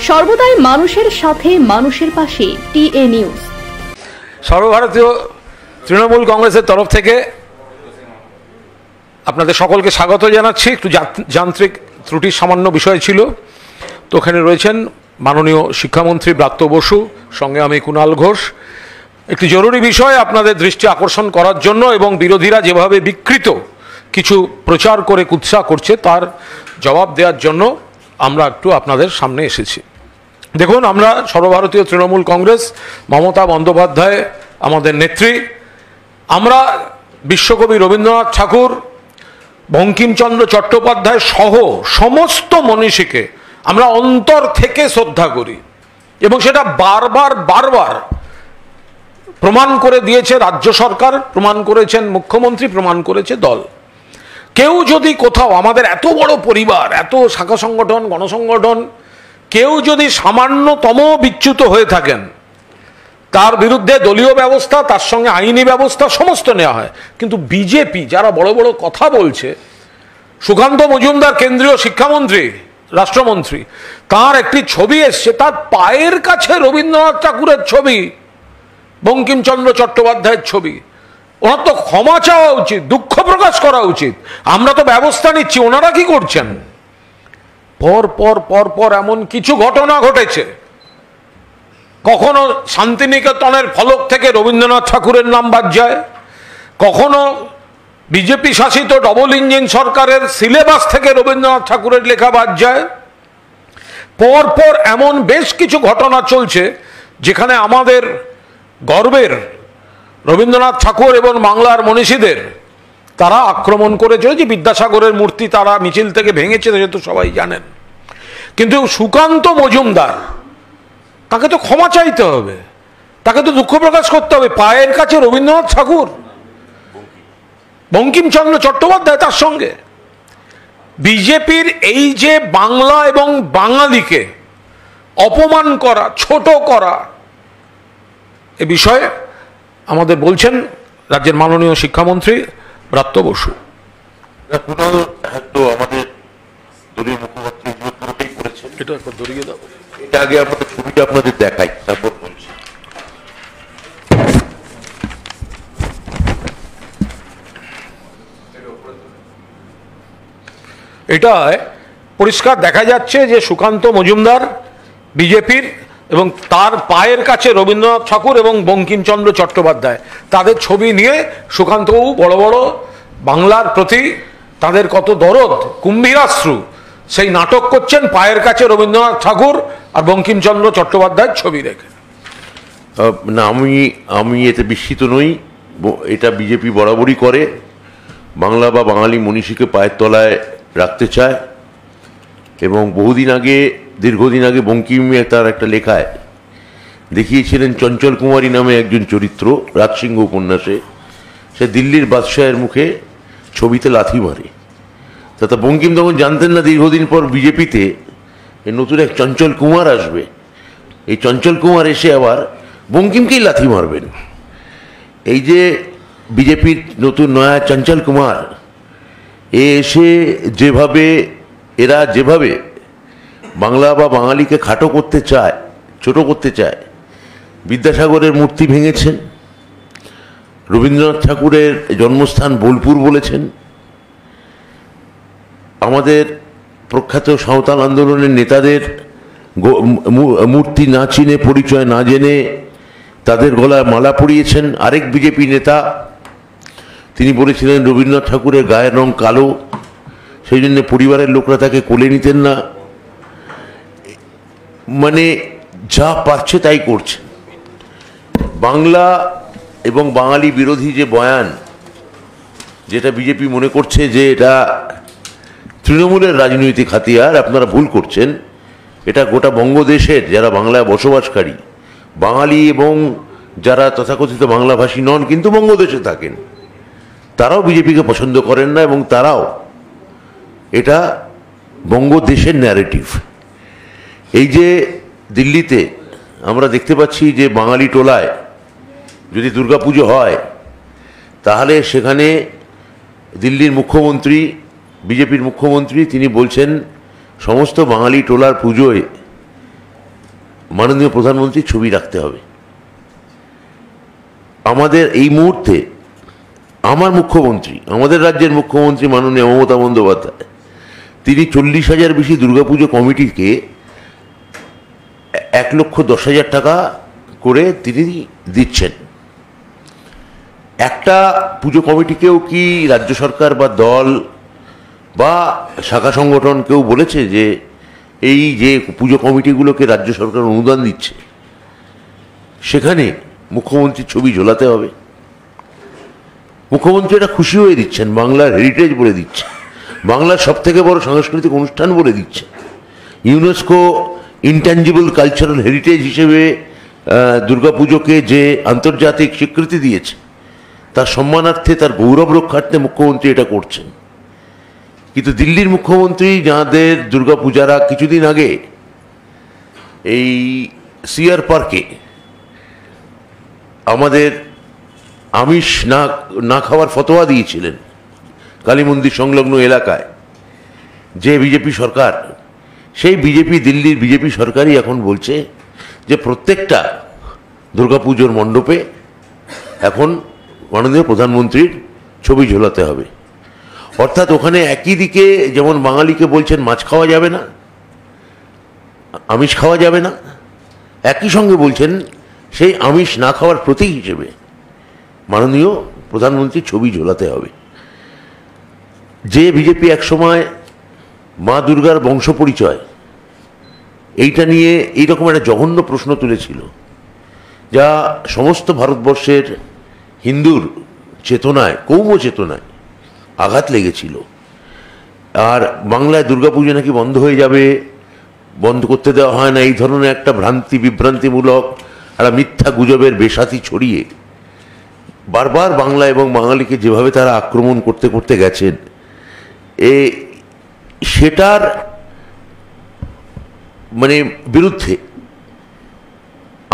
সর্বদাই মানুষের সাথে, মানুষের পাশে। TA news. সর্বভারতীয় তৃণমূল কংগ্রেসের তরফ থেকে আপনাদের সকলকে স্বাগত জানাচ্ছি। একটু যান্ত্রিক ত্রুটির সামান্য বিষয় ছিল, তো ওখানে রয়েছেন মাননীয় শিক্ষামন্ত্রী ব্রাত্য বসু, সঙ্গে আমি কুণাল ঘোষ। একটি জরুরি বিষয় আপনাদের দৃষ্টি আকর্ষণ করার জন্য এবং বিরোধীরা যেভাবে বিকৃত কিছু প্রচার করে কুৎসা করছে তার জবাব দেওয়ার জন্য আমরা একটু আপনাদের সামনে এসেছি। দেখুন, আমরা সর্বভারতীয় তৃণমূল কংগ্রেস, মমতা বন্দ্যোপাধ্যায় আমাদের নেত্রী, আমরা বিশ্বকবি রবীন্দ্রনাথ ঠাকুর, বঙ্কিমচন্দ্র চট্টোপাধ্যায় সহ সমস্ত মনীষীকে আমরা অন্তর থেকে শ্রদ্ধা করি এবং সেটা বারবার প্রমাণ করে দিয়েছে রাজ্য সরকার, প্রমাণ করেছেন মুখ্যমন্ত্রী, প্রমাণ করেছে দল। কেউ যদি কোথাও, আমাদের এত বড় পরিবার, এত শাখা সংগঠন, গণসংগঠন, কেউ যদি সামান্যতম বিচ্যুত হয়ে থাকেন তার বিরুদ্ধে দলীয় ব্যবস্থা, তার সঙ্গে আইনি ব্যবস্থা সমস্ত নেওয়া হয়। কিন্তু বিজেপি যারা বড় বড় কথা বলছে, সুকান্ত মজুমদার কেন্দ্রীয় শিক্ষামন্ত্রী, রাষ্ট্রমন্ত্রী, তার একটি ছবি এসছে, তার পায়ের কাছে রবীন্দ্রনাথ ঠাকুরের ছবি, বঙ্কিমচন্দ্র চট্টোপাধ্যায়ের ছবি। ওনার তো ক্ষমা চাওয়া উচিত, দুঃখ প্রকাশ করা উচিত। আমরা তো ব্যবস্থা নিচ্ছি, ওনারা কি করছেন? পর এমন কিছু ঘটনা ঘটেছে, কখনো শান্তিনিকেতনের ফলক থেকে রবীন্দ্রনাথ ঠাকুরের নাম বাদ যায়, কখনো বিজেপি শাসিত ডবল ইঞ্জিন সরকারের সিলেবাস থেকে রবীন্দ্রনাথ ঠাকুরের লেখা বাদ যায়। পর এমন বেশ কিছু ঘটনা চলছে যেখানে আমাদের গর্বের রবীন্দ্রনাথ ঠাকুর এবং বাংলার মনীষীদের তারা আক্রমণ করে চলেছে। বিদ্যাসাগরের মূর্তি তারা মিছিল থেকে ভেঙেছে, যেহেতু সবাই জানেন। কিন্তু সুকান্ত মজুমদার, তাকে তো ক্ষমা চাইতে হবে, তাকে তো দুঃখ প্রকাশ করতে হবে। পায়ের কাছে রবীন্দ্রনাথ ঠাকুর, বঙ্কিমচন্দ্র চট্টোপাধ্যায় তার সঙ্গে। বিজেপির এই যে বাংলা এবং বাঙালিকে অপমান করা, ছোট করা, এ বিষয়ে আমাদের বলছেন রাজ্যের মাননীয় শিক্ষামন্ত্রী ব্রাত্য বসু। আমাদের দলীয় মুখপাত্র করেছেন, এটা একবার ধরিয়ে দাও। এটা আগে আমাদের ছবিটা আপনাদের দেখাই, তারপর বলছি। এটায় পরিষ্কার দেখা যাচ্ছে যে সুকান্ত মজুমদার বিজেপির, এবং তার পায়ের কাছে রবীন্দ্রনাথ ঠাকুর এবং বঙ্কিমচন্দ্র চট্টোপাধ্যায়, তাদের ছবি নিয়ে সুকান্তবাবু বড় বড় বাংলার প্রতি তাদের কত দরদ, কুম্ভীরাশ্রু, সেই নাটক করছেন পায়ের কাছে রবীন্দ্রনাথ ঠাকুর আর বঙ্কিমচন্দ্র চট্টোপাধ্যায়ের ছবি রেখে। না, আমি এতে বিস্মিত নই। এটা বিজেপি বরাবরই করে, বাংলা বা বাঙালি মনীষীকে পায়ের তলায় রাখতে চায়। এবং দীর্ঘদিন আগে বঙ্কিম তার একটা লেখায় দেখিয়েছিলেন চঞ্চল কুমারী নামে একজন চরিত্র, রাজসিংহ উপন্যাসে, সে দিল্লির বাদশাহের মুখে ছবিতে লাথি মারে। তা বঙ্কিম তখন জানতেন না দীর্ঘদিন পর বিজেপিতে নতুন এক চঞ্চল কুমার আসবে, এই চঞ্চল কুমার এসে আবার বঙ্কিমকেই লাথি মারবেন। এই যে বিজেপির নতুন নয়া চঞ্চল কুমার, এসে এরা যেভাবে বাংলা বা বাঙালিকে খাটো করতে চায়, ছোট করতে চায়, বিদ্যাসাগরের মূর্তি ভেঙেছেন, রবীন্দ্রনাথ ঠাকুরের জন্মস্থান বোলপুর বলেছেন, আমাদের প্রখ্যাত সাঁওতাল আন্দোলনের নেতাদের মূর্তি না চিনে, পরিচয় না জেনে তাদের গলায় মালা পরিয়েছেন। আরেক বিজেপি নেতা, তিনি বলেছিলেন রবীন্দ্রনাথ ঠাকুরের গায়ের রং কালো, সেই জন্য পরিবারের লোকরা তাকে কোলে নিতেন না। মানে যা পারছে তাই করছে। বাংলা এবং বাঙালি বিরোধী যে বয়ান, যেটা বিজেপি মনে করছে যে এটা তৃণমূলের রাজনৈতিক হাতিয়ার, আপনারা ভুল করছেন। এটা গোটা বঙ্গদেশের যারা বাংলায় বসবাসকারী বাঙালি এবং যারা তথাকথিত বাংলাভাষী নন কিন্তু বঙ্গদেশে থাকেন, তারাও বিজেপিকে পছন্দ করেন না, এবং তারাও এটা বঙ্গদেশের ন্যারেটিভ। এই যে দিল্লিতে আমরা দেখতে পাচ্ছি যে বাঙালি টোলায় যদি দুর্গাপুজো হয়, তাহলে সেখানে দিল্লির মুখ্যমন্ত্রী, বিজেপির মুখ্যমন্ত্রী, তিনি বলছেন সমস্ত বাঙালি টোলার পুজোয় মাননীয় প্রধানমন্ত্রীর ছবি রাখতে হবে। আমাদের এই মুহূর্তে আমার মুখ্যমন্ত্রী, আমাদের রাজ্যের মুখ্যমন্ত্রী মাননীয় মমতা বন্দ্যোপাধ্যায়, তিনি 40,000 বেশি দুর্গাপুজো কমিটিকে 1,10,000 টাকা করে তিনি দিচ্ছেন। একটা পুজো কমিটিকেও কি রাজ্য সরকার বা দল বা শাখা সংগঠন কেউ বলেছে যে এই যে পুজো কমিটিগুলোকে রাজ্য সরকার অনুদান দিচ্ছে সেখানে মুখ্যমন্ত্রীর ছবি ঝোলাতে হবে? মুখ্যমন্ত্রী এটা খুশি হয়ে দিচ্ছেন, বাংলার হেরিটেজ বলে দিচ্ছে, বাংলার সব থেকে বড় সাংস্কৃতিক অনুষ্ঠান বলে দিচ্ছে, ইউনেস্কো ইনট্যাঞ্জিবল কালচারাল হেরিটেজ হিসেবে দুর্গাপুজোকে যে আন্তর্জাতিক স্বীকৃতি দিয়েছে তার সম্মানার্থে, তার গৌরব রক্ষার্থে মুখ্যমন্ত্রী এটা করছেন। কিন্তু দিল্লির মুখ্যমন্ত্রী, যাঁদের দুর্গাপূজারা কিছুদিন আগে এই সিআর পার্কে আমাদের আমিষ না খাওয়ার ফতোয়া দিয়েছিলেন কালী মন্দির সংলগ্ন এলাকায়, যে বিজেপি সরকার, সেই দিল্লির বিজেপি সরকারই এখন বলছে যে প্রত্যেকটা দুর্গাপুজোর মণ্ডপে এখন মাননীয় প্রধানমন্ত্রীর ছবি ঝোলাতে হবে। অর্থাৎ ওখানে একই দিকে যেমন বাঙালিকে বলছেন মাছ খাওয়া যাবে না, আমিষ খাওয়া যাবে না, একই সঙ্গে বলছেন সেই আমিষ না খাওয়ার প্রতীক হিসেবে মাননীয় প্রধানমন্ত্রীর ছবি ঝোলাতে হবে। যে বিজেপি একসময় মা দুর্গার বংশ পরিচয় এইটা নিয়ে এইরকম একটা জঘন্য প্রশ্ন তুলেছিল, যা সমস্ত ভারতবর্ষের হিন্দুর চেতনায়, কৌম চেতনায় আঘাত লেগেছিল, আর বাংলায় দুর্গাপুজো নাকি বন্ধ হয়ে যাবে, বন্ধ করতে দেওয়া হয় না, এই ধরনের একটা বিভ্রান্তিমূলক একটা মিথ্যা গুজবের বেসাতি ছড়িয়ে বারবার বাংলা এবং বাঙালিকে যেভাবে তারা আক্রমণ করতে করতে গেছেন, সেটার মানে বিরুদ্ধে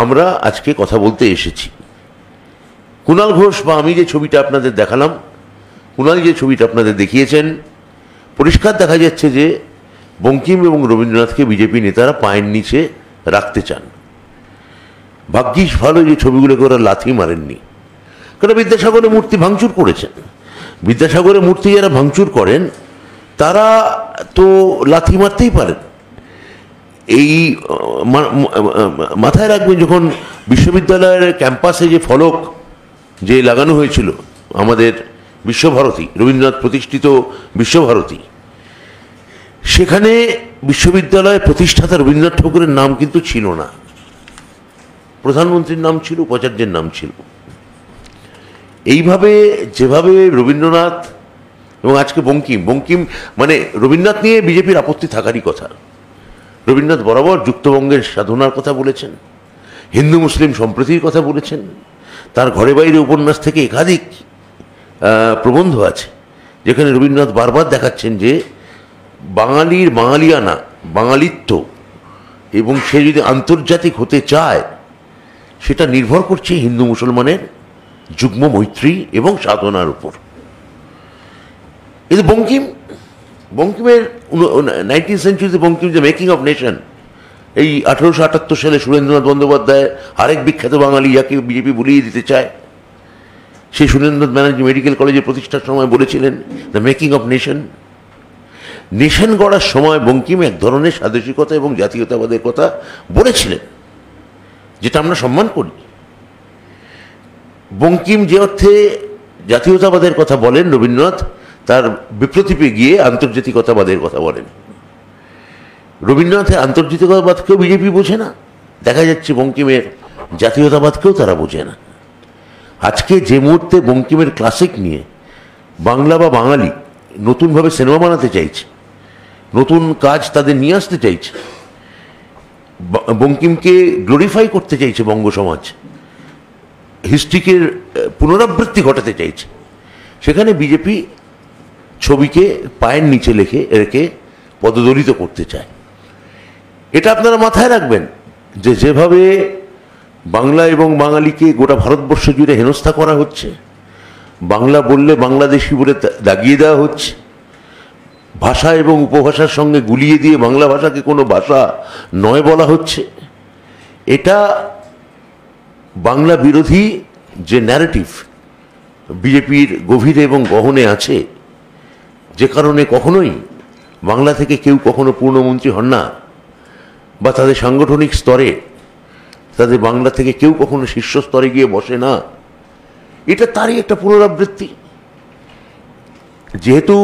আমরা আজকে কথা বলতে এসেছি। কুণাল ঘোষ বা আমি যে ছবিটা আপনাদের দেখালাম, কুণাল যে ছবিটা আপনাদের দেখিয়েছেন, পরিষ্কার দেখা যাচ্ছে যে বঙ্কিম এবং রবীন্দ্রনাথকে বিজেপি নেতারা পায়ের নিচে রাখতে চান। ভাগ্যিস ভালো যে ছবিগুলোকে ওরা লাথি মারেননি, কারণ বিদ্যাসাগরের মূর্তি ভাঙচুর করেছেন। বিদ্যাসাগরের মূর্তি যারা ভাঙচুর করেন তারা তো লাথি মারতেই পারেন। এই মাথায় রাখবেন, যখন বিশ্ববিদ্যালয়ের ক্যাম্পাসে যে ফলক যে লাগানো হয়েছিল আমাদের বিশ্বভারতী, রবীন্দ্রনাথ প্রতিষ্ঠিত বিশ্বভারতী, সেখানে বিশ্ববিদ্যালয়ের প্রতিষ্ঠাতা রবীন্দ্রনাথ ঠাকুরের নাম কিন্তু ছিল না, প্রধানমন্ত্রীর নাম ছিল, উপাচার্যের নাম ছিল। এইভাবে যেভাবে রবীন্দ্রনাথ এবং আজকে বঙ্কিম মানে রবীন্দ্রনাথ নিয়ে বিজেপির আপত্তি থাকারই কথা। রবীন্দ্রনাথ বরাবর যুক্তবঙ্গের সাধনার কথা বলেছেন, হিন্দু মুসলিম সম্প্রীতির কথা বলেছেন, তার ঘরে বাইরে উপন্যাস থেকে একাধিক প্রবন্ধ আছে যেখানে রবীন্দ্রনাথ বারবার দেখাচ্ছেন যে বাঙালির বাঙালিয়ানা, বাঙালিত্ব, এবং সে যদি আন্তর্জাতিক হতে চায় সেটা নির্ভর করছে হিন্দু মুসলমানের যুগ্ম মৈত্রী এবং সাধনার উপর। এই বঙ্কিমের 19th সেঞ্চুরিতে বঙ্কিম যে মেকিং অফ নেশন, এই 1878 সালে সুরেন্দ্রনাথ বন্দ্যোপাধ্যায়, আরেক বিখ্যাত বাঙালি যাকে বিজেপি ভুলিয়ে দিতে চায়, সেই সুরেন্দ্রনাথ ব্যানার্জি মেডিকেল কলেজে প্রতিষ্ঠার সময় বলেছিলেন the making of nation. Nation গড়ার সময় বঙ্কিম এক ধরনের স্বাদেশিকতা এবং জাতীয়তাবাদের কথা বলেছিলেন, যেটা আমরা সম্মান করি। বঙ্কিম যে অর্থে জাতীয়তাবাদের কথা বলেন, রবীন্দ্রনাথ তার বিপ্রতীপে গিয়ে আন্তর্জাতিকতাবাদের কথা বলেন। রবীন্দ্রনাথের আন্তর্জাতিকতাবাদকেও বিজেপি বোঝে না, দেখা যাচ্ছে বঙ্কিমের জাতীয়তাবাদকেও তারা বোঝে না। আজকে যে মুহূর্তে বঙ্কিমের ক্লাসিক নিয়ে বাংলা বা বাঙালি নতুনভাবে সিনেমা বানাতে চাইছে, নতুন কাজ তাদের নিয়ে আসতে চাইছে, বঙ্কিমকে গ্লোরিফাই করতে চাইছে বঙ্গ সমাজ, হিস্ট্রিকে পুনরাবৃত্তি ঘটাতে চাইছে, সেখানে বিজেপি ছবিকে পায়ের নিচে রেখে পদদলিত করতে চায়। এটা আপনারা মাথায় রাখবেন যে যেভাবে বাংলা এবং বাঙালিকে গোটা ভারতবর্ষ জুড়ে হেনস্থা করা হচ্ছে, বাংলা বললে বাংলাদেশি বলে দাগিয়ে দেওয়া হচ্ছে, ভাষা এবং উপভাষার সঙ্গে গুলিয়ে দিয়ে বাংলা ভাষাকে কোনো ভাষা নয় বলা হচ্ছে, এটা বাংলা বিরোধী যে ন্যারেটিভ বিজেপির গভীরে এবং গহনে আছে, যে কারণে কখনোই বাংলা থেকে কেউ কখনো পূর্ণমন্ত্রী হন না, বা তাদের সাংগঠনিক স্তরে তাদের বাংলা থেকে কেউ কখনো শীর্ষ স্তরে গিয়ে বসে না, এটা তারই একটা পুনরাবৃত্তি। যেহেতু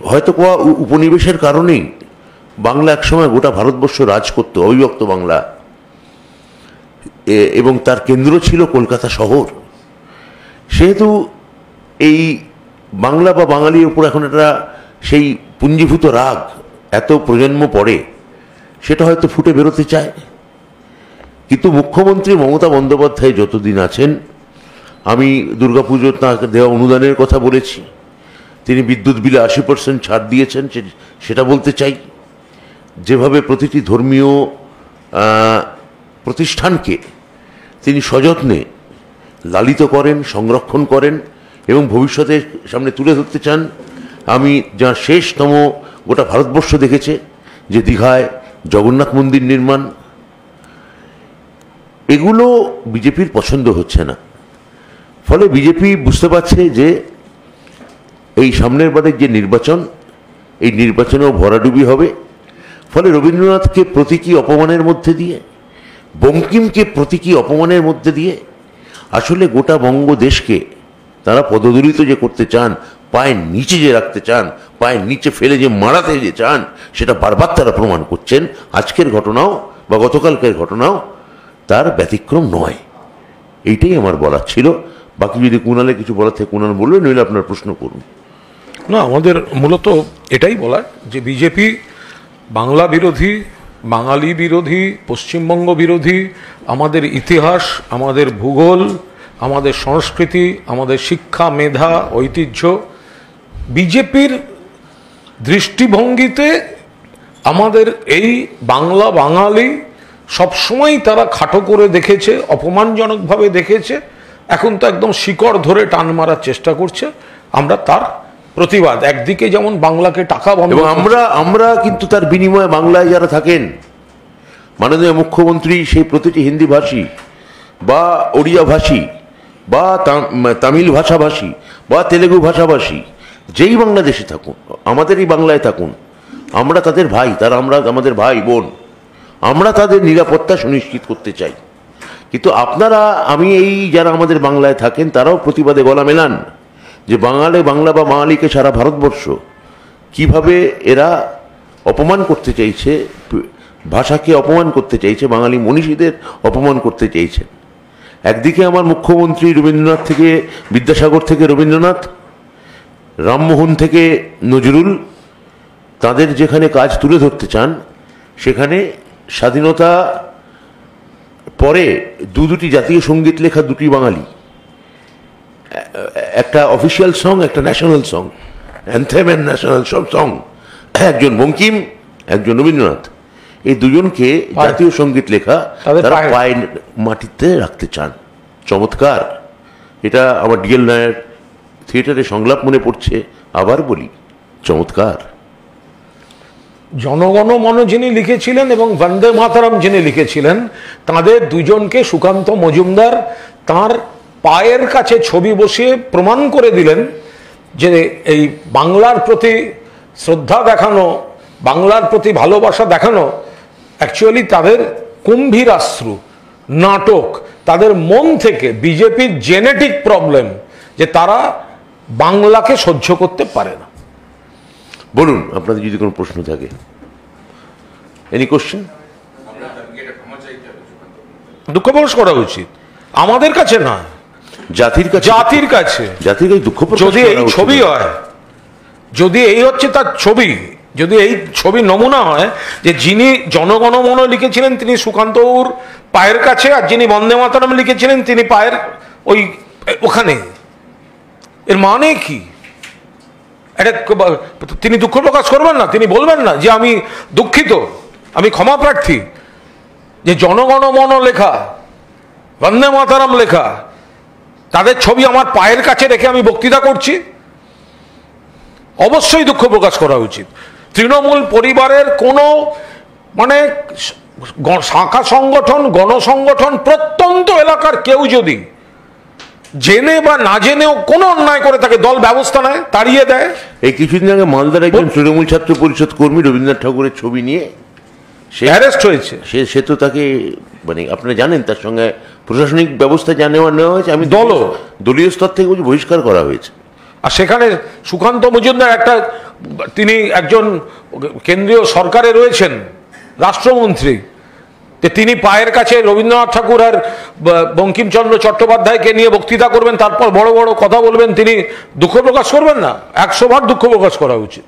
হয়তো উপনিবেশের কারণেই বাংলা একসময় গোটা ভারতবর্ষ রাজ করত, অবিভক্ত বাংলা, এবং তার কেন্দ্র ছিল কলকাতা শহর, সেহেতু এই বাংলা বা বাঙালির উপর এখন একটা সেই পুঞ্জীভূত রাগ এত প্রজন্ম পরে সেটা হয়তো ফুটে বেরোতে চায়। কিন্তু মুখ্যমন্ত্রী মমতা বন্দ্যোপাধ্যায় যতদিন আছেন, আমি দুর্গাপুজোর তাঁকে দেওয়া অনুদানের কথা বলেছি, তিনি বিদ্যুৎ বিলে 80% ছাড় দিয়েছেন, সেটা বলতে চাই। যেভাবে প্রতিটি ধর্মীয় প্রতিষ্ঠানকে তিনি সযত্নে লালিত করেন, সংরক্ষণ করেন এবং ভবিষ্যতের সামনে তুলে ধরতে চান। আমি যা শেষতম গোটা ভারতবর্ষ দেখেছে যে দীঘায় জগন্নাথ মন্দির নির্মাণ, এগুলো বিজেপির পছন্দ হচ্ছে না। ফলে বিজেপি বুঝতে পারছে যে এই সামনের বারের যে নির্বাচন, এই নির্বাচনেও ভরাডুবি হবে। ফলে রবীন্দ্রনাথকে প্রতীকী অপমানের মধ্যে দিয়ে, বঙ্কিমকে প্রতীকী অপমানের মধ্যে দিয়ে আসলে গোটা বঙ্গদেশকে তারা পদদলিত যে করতে চান, পায়ের নিচে যে রাখতে চান, পায়ের নিচে ফেলে যে মারাতে যে চান, সেটা বারবার তারা প্রমাণ করছেন। আজকের ঘটনাও বা গতকালকের ঘটনাও তার ব্যতিক্রম নয়। এইটাই আমার বলার ছিল। বাকি যদি কুণালে কিছু বলার থেকে কুণাল বলবেন, নইলে আপনার প্রশ্ন করুন। না, আমাদের মূলত এটাই বলার যে বিজেপি বাংলা বিরোধী, বাঙালি বিরোধী, পশ্চিমবঙ্গ বিরোধী, আমাদের ইতিহাস, আমাদের ভূগোল, আমাদের সংস্কৃতি, আমাদের শিক্ষা, মেধা, ঐতিহ্য, বিজেপির দৃষ্টিভঙ্গিতে আমাদের এই বাংলা বাঙালি সবসময় তারা খাটো করে দেখেছে, অপমানজনকভাবে দেখেছে। এখন তো একদম শিকড় ধরে টান মারার চেষ্টা করছে। আমরা তার প্রতিবাদ, একদিকে যেমন বাংলাকে টাকা বন্ধ, এবং আমরা কিন্তু তার বিনিময়ে বাংলায় যারা থাকেন, মাননীয় মুখ্যমন্ত্রী সেই প্রতিটি হিন্দি ভাষী বা ওড়িয়া ভাষী বা তামিল ভাষাভাষী বা তেলেগু ভাষাভাষী যেই বাংলাদেশে থাকুন, আমাদেরই বাংলায় থাকুন, আমরা তাদের ভাই, তারা আমাদের ভাই বোন, আমরা তাদের নিরাপত্তা সুনিশ্চিত করতে চাই। কিন্তু আপনারা, আমি এই যারা আমাদের বাংলায় থাকেন, তারাও প্রতিবাদে গলা মেলান যে বাংলা বা বাঙালিকে সারা ভারতবর্ষ কিভাবে এরা অপমান করতে চাইছে, ভাষাকে অপমান করতে চাইছে, বাঙালি মনীষীদের অপমান করতে চাইছেন। একদিকে আমার মুখ্যমন্ত্রী রবীন্দ্রনাথ থেকে বিদ্যাসাগর থেকে রবীন্দ্রনাথ, রামমোহন থেকে নজরুল, তাদের যেখানে কাজ তুলে ধরতে চান, সেখানে স্বাধীনতা পরে দুটি জাতীয় সঙ্গীত লেখা দুটি বাঙালি, একটা অফিসিয়াল সং, একটা national song, anthem and national song, একজন বঙ্কিম, একজন রবীন্দ্রনাথ, এই দুজনকে জাতীয় সঙ্গীত লেখা তারা পায়ের মাটিতে রাখতে চান। চমৎকার। এটা আমার ডিএল নায়ার থিয়েটারে সংলাপ মনে পড়ছে, আবার বলি, চমৎকার। জনগণ মন যিনি লিখেছিলেন এবং বন্দে মাতরম যিনি লিখেছিলেন, তাদের দুজনকে সুকান্ত মজুমদার তার পায়ের কাছে ছবি বসিয়ে প্রমাণ করে দিলেন যে এই বাংলার প্রতি শ্রদ্ধা দেখানো, বাংলার প্রতি ভালোবাসা দেখানো অ্যাকচুয়ালি তাদের কুম্ভীরাশ্রু নাটক, তাদের মন থেকে বিজেপির জেনেটিক প্রবলেম যে তারা বাংলাকে সহ্য করতে পারে না। বলুন আপনাদের যদি কোনো প্রশ্ন থাকে। Any question? দুঃখ প্রকাশ করা উচিত আমাদের কাছে না, জাতির কাছে। জাতির কাছে দুঃখ প্রকাশ। যদি এই ছবি হয়, যদি এই হচ্ছে তার ছবি, যদি এই ছবি নমুনা হয় যে যিনি জনগণমন লিখেছিলেন তিনি সুকান্তবাবুর পায়ের কাছে, আর যিনি বন্দে মাতরম লিখেছিলেন তিনি পায়ের ওখানে, এর মানে কি? এটা তিনি দুঃখ প্রকাশ করবেন না? তিনি বলবেন না যে আমি দুঃখিত, আমি ক্ষমা প্রার্থী যে জনগণমন লেখা, বন্দে মাতরম লেখা, তাদের ছবি আমার পায়ের কাছে রেখে আমি বক্তৃতা করছি? অবশ্যই দুঃখ প্রকাশ করা উচিত। তৃণমূল পরিবারের কোনো শাখা সংগঠন, গণসংগঠন, প্রত্যন্ত এলাকার কেউ যদি জেনে বা না জেনেও কোনো অন্যায় করে তাকে দল ব্যবস্থা নেয়, তাড়িয়ে দেয়। এই কিছুদিন আগে মালদার একজন তৃণমূল ছাত্র পরিষদ কর্মী রবীন্দ্রনাথ ঠাকুরের ছবি নিয়ে সে অ্যারেস্ট হয়েছে। সে তো তাকে, মানে আপনারা জানেন, তার সঙ্গে প্রশাসনিক ব্যবস্থা নেওয়া হয়েছে। আমি দলীয় স্তর থেকে বলছি বহিষ্কার করা হয়েছে। আর সেখানে সুকান্ত মজুমদার তিনি একজন কেন্দ্রীয় সরকারে রয়েছেন, রাষ্ট্রমন্ত্রী, তিনি পায়ের কাছে রবীন্দ্রনাথ ঠাকুর আর বঙ্কিমচন্দ্র চট্টোপাধ্যায়কে নিয়ে বক্তৃতা করবেন, তারপর বড় বড় কথা বলবেন, তিনি দুঃখ প্রকাশ করবেন না? 100 বার দুঃখ প্রকাশ করা উচিত।